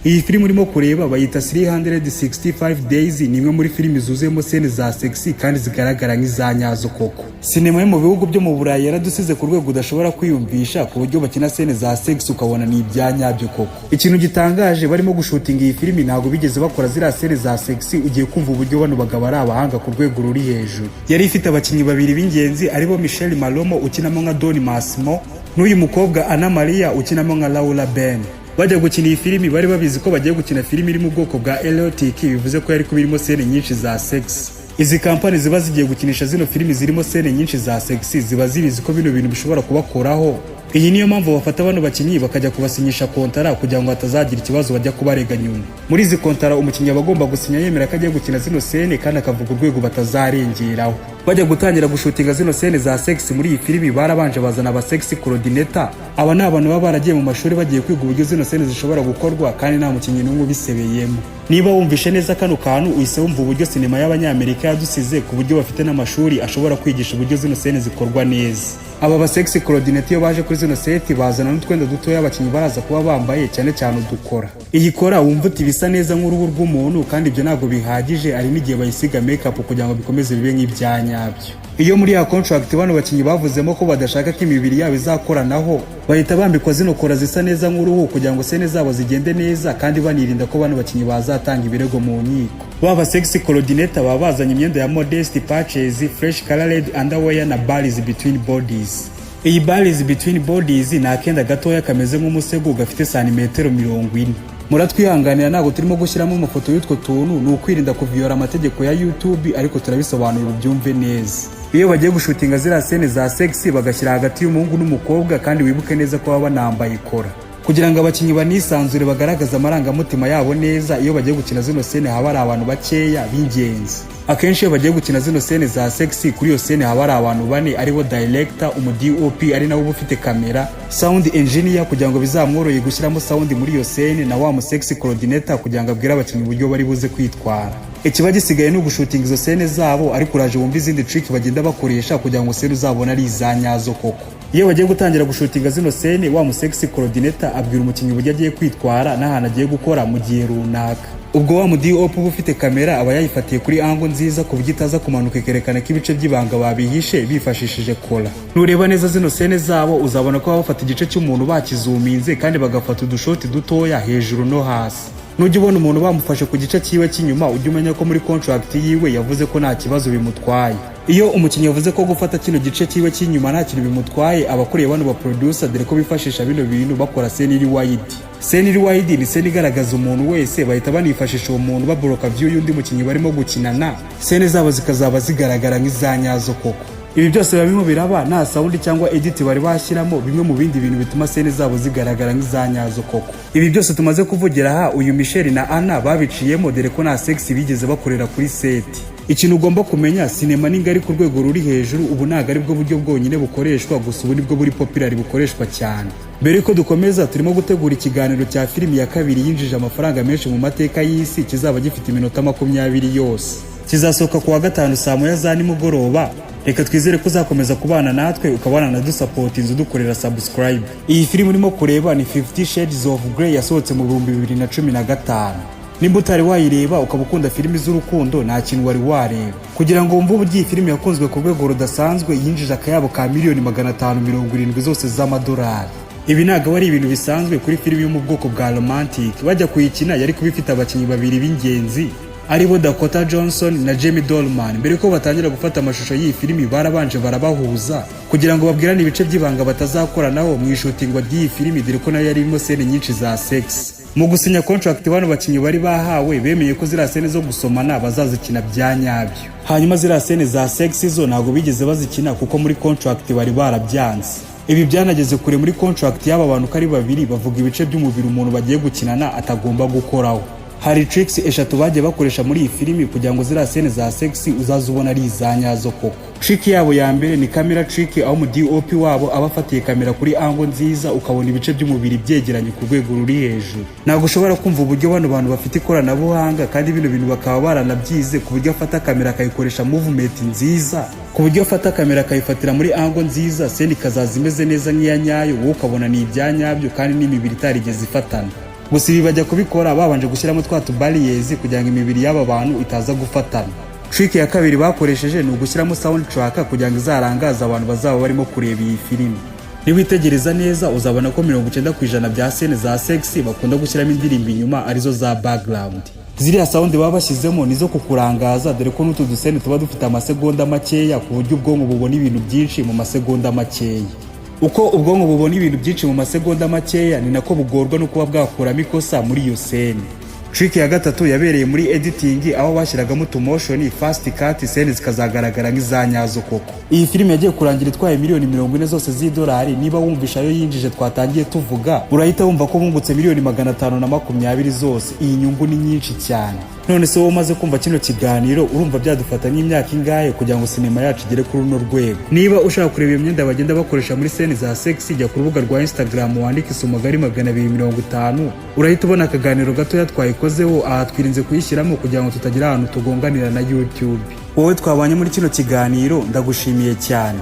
Iyi filimi urimo kureba bayita 365 Days, ni imwe muri filimi zuzuyemo scene za sexy kandi zigaragara nk'izanyazo koko. Sinema yo mu bihugu byo mu Burayi yaradusize ku rwego udashobora kwiyumvisha ku buryo bakina scene za sex ukabona ni ibyanyabyo koko. Ikintu gitangaje barimo gushutinga iyi filimi ntago bigeze bakora zira scene za sexy, ugiye kumva uburyo bano bagabo ari abahanga ku rwego ruri hejuru. Yari ifite abakinnyi babiri b'ingenzi aribo Michelle Malomo ukinamo nka Don Massimo n'uyu mukobwa Anna Maria ukinamo nka Laura Ben. Bajya gukina iyi filimi bari babizi ko bagiye gukina filimi iri mu bwoko bwa erotic, bivuze ko yari kubirimo scene nyinshi za sex. Izi kampani ziba zigiye gukinisha zino filimi zirimo scene nyinshi za sex ziba zibizi ko bino bintu bishobora kubakoraho. Iyi niyo mpamvu bafata bano bakinnyi bakajya kubasinyisha kontara kugira ngo hatazagira ikibazo bajya kubarega nyuma. Muri izi kontara umukinnyi abagomba gusinya yemera ko agiye gukina zino scene kandi akavuga urwego batazarengeraho. Bajya gutangira gushutinga zino scene za sex muri iyi filimi barabanje bazana aba sex coordinator. Aba ni abantu baba baragiye mu mashuri bagiye kwiga uburyo zino scene zishobora gukorwa kandi nta mukinnyi n'umwe ubisebeyemo. Niba wumvishe neza kano kantu uhise wumva uburyo sinema y'Abanyamerika yadusize ku buryo bafite n'amashuri ashobora kwigisha uburyo zino scene zikorwa neza. Aba ba sex coordinator iyo baje kuri zino seti bazana n'utwenda dutoya abakinnyi baraza kuba bambaye cyane cyane udukora. Iyi kora wumva uti bisa neza nk'uruhu rw'umuntu kandi ibyo ntabwo bihagije, ari n'igihe bayisiga makeup kugira ngo bikomeze bibe nk'ibyanyabyo. Iyo muri ya contract bano bakinnyi bavuzemo ko badashaka ko imibiri yabo izakoranaho, bahita bambikwa zino kora zisa neza nk'uruhu kugira ngo scene zabo zigende neza kandi banirinda ko bano bakinnyi bazatanga ibirego mu nkiko. Baba sex coordinator baba bazanye imyenda ya modesty patches, fresh colored underwear na barriers between bodies. Iyi barriers between bodies ni akenda gatoya kameze nk'umusego gafite santimetero 40. Muratwihanganira ntago turimo gushyiramo amafoto y'utwo tuntu, ni ukwirinda kuviyora amategeko ya YouTube, ariko turabisobanura ubyumve neza. Iyo bagiye gushutinga zira scene za sexy bagashyira hagati y'umuhungu n'umukobwa, kandi wibuke neza ko baba banambaye ikora kugira ngo abakinnyi banisanzure bagaragaza amarangamutima yabo neza. Iyo bagiye gukina zino scene haba ari abantu bakeya b'ingenzi. Akenshi iyo bagiye gukina zino scene za sexy kuri iyo scene haba ari abantu bane, aribo director, umu-DOP ari nawe ufite kamera, sound engineer kugira ngo bizamworoye gushyiramo sound muri iyo scene, na wa mu sex coordinator kugira ngo abwire abakinnyi uburyo bari buze kwitwara. Ikiba gisigaye ni ugushutinga izo scene zabo, ariko uraje wumva izindi trick bagenda bakoresha kugira ngo scene uzabona ari izanyazo koko. Iyo bagiye gutangira gushutinga zino scene, wa mu sex coordinator abwira umukinnyi uburyo agiye kwitwara n'ahantu agiye gukora mu gihe runaka. Ubwo wa mu-DOP ufite kamera aba yayifatiye kuri angle nziza ku buryo itaza kumanuka ikerekana ko ibice by'ibanga babihishe bifashishije kola. Nureba neza zino scene zabo uzabona ko bafata igice cy'umuntu bakizuminze kandi bagafata udushoti dutoya hejuru no hasi. Nujya ubona umuntu bamufashe ku gice cyiwe cy'inyuma, ujye umenya ko muri contract yiwe yavuze ko nta kibazo bimutwaye. Iyo umukinnyi yavuze ko gufata kino gice cyiwe cy'inyuma nta kintu bimutwaye, abakoreye bano ba producer dore ko bifashisha bino bintu bakora scene iri wide. Scene iri wide ni scene igaragaza umuntu wese, bahita banifashisha uwo muntu babloka view y'undi mukinnyi barimo gukinana, scene zabo zikazaba zigaragara nk'izanyazo koko. Ibi byose babimo biraba nta sound cyangwa edit bari bashyiramo, bimwe mu bindi bintu bituma scene zabo zigaragara nk'izanyazo koko. Ibi byose tumaze kuvugira aha, uyu Michelle na Anna babiciyemo dore ko nta sex bigeze bakorera kuri set. Ikintu ugomba kumenya, sinema ni ngari ku rwego ruri hejuru, ubu ntago ari bwo buryo bwonyine bukoreshwa, gusa ubu nibwo buri popular bukoreshwa cyane. Mbere ko dukomeza, turimo gutegura ikiganiro cya filimi ya kabiri yinjije amafaranga menshi mu mateka y'isi, kizaba gifite iminota 20 yose. Kizasohoka kuwa gatanu saa 9 za nimugoroba. Reka twizere ko uzakomeza kubana natwe, ukabana na dusupport inzu dukorera subscribe. Iyi filimi urimo kureba ni 50 Shades of Grey, yasohotse mu 2015. Nimba utari wayireba ukaba ukunda filimi z'urukundo, nta kintu wari wareba. Kugira ngo wumve uburyo iyi filimi yakunzwe ku rwego rudasanzwe, yinjije akayabo ka miliyoni 570 zose z'amadolari. Ibi ntago ari ibintu bisanzwe kuri filimi yo mu bwoko bwa romantic. Bajya kuyikina yari kubifite abakinnyi babiri b'ingenzi, aribo Dakota Johnson na Jamie Dornan. Mbere ko batangira gufata amashusho y'iyi filimi barabanje barabahuza kugira ngo babwirane ibice by'ibanga batazakoranaho mu ishutingwa ry'iyi filimi, dore ko nayo yari irimo scene nyinshi za sex. Mu gusinya contract bano bakinnyi bari bahawe bemeye ko zira scene zo gusomana bazazikina byanyabyo. Hanyuma zira scene za sex zo ntago bigeze bazikina kuko muri contract bari barabyanze. Ibi byanageze kure muri contract y'aba bantu kari babiri, bavuga ibice by'umubiri umuntu bagiye gukinana atagomba gukoraho. Hari tricks eshatu bagiye bakoresha muri iyi filimi kugira ngo zira scene za sexy uzazubona ari izanyazo koko. Trick yabo ya mbere ni camera trick, aho mu-DOP wabo abafatiye kamera kuri angle nziza ukabona ibice by'umubiri byegeranye ku rwego ruri hejuru. Ntabwo ushobora kumva uburyo bano bantu bafite ikoranabuhanga kandi bino bintu bakaba baranabyize, ku buryo afata kamera akayikoresha movement nziza, ku buryo afata kamera akayifatira muri angle nziza, scene ikazaza imeze neza nk'iya nyayo, wowe ukabona ni ibyanyabyo kandi n'imibiri itarigeze ifatana. gusa ibi bajya kubikora babanje gushyiramo twa tubariyezi kugira ngo imibiri y'aba bantu itaza gufatana. Trick ya kabiri bakoresheje ni ugushyiramo soundtrack kugira ngo izarangaze abantu bazaba barimo kureba iyi filimi. Niba witegereza neza uzabona ko 90% bya scene za sexy bakunda gushyiramo indirimbo inyuma arizo za background. Ziriya sound baba bashyizemo nizo kukurangaza, dore ko n'utu dusene tuba dufite amasegonda makeya ku buryo ubwonko bubona ibintu byinshi mu masegonda makeya. Uko ubwonko bubona ibintu byinshi mu masegonda makeya ni nako bugorwa no kuba bwakuramo ikosa muri iyo scene. Trick ya gatatu yabereye muri editing, aho bashyiragamo motion fast cut scene zikazagaragara nk'izanyazo koko. Iyi filime yagiye kurangira itwaye miliyoni 40 zose z'idolari. Niba wumvisha ayo yinjije twatangiye tuvuga, urahita wumva ko bungutse miliyoni 520 zose. Iyi nyungu ni nyinshi cyane. None se wowe umaze kumva kino kiganiro urumva byadufata n'imyaka ingahe kugira ngo sinema yacu igere kuri runo rwego? Niba ushaka kureba iyo myenda bagenda bakoresha muri scene za sexy, jya ku rubuga rwa Instagram wandike Isumagari 250, urahita ubona akaganiro gato yatwayikozeho. Aha twirinze kuyishyiramo kugira ngo tutagira ahantu tugonganira na YouTube. Wowe twabanye muri kino kiganiro ndagushimiye cyane.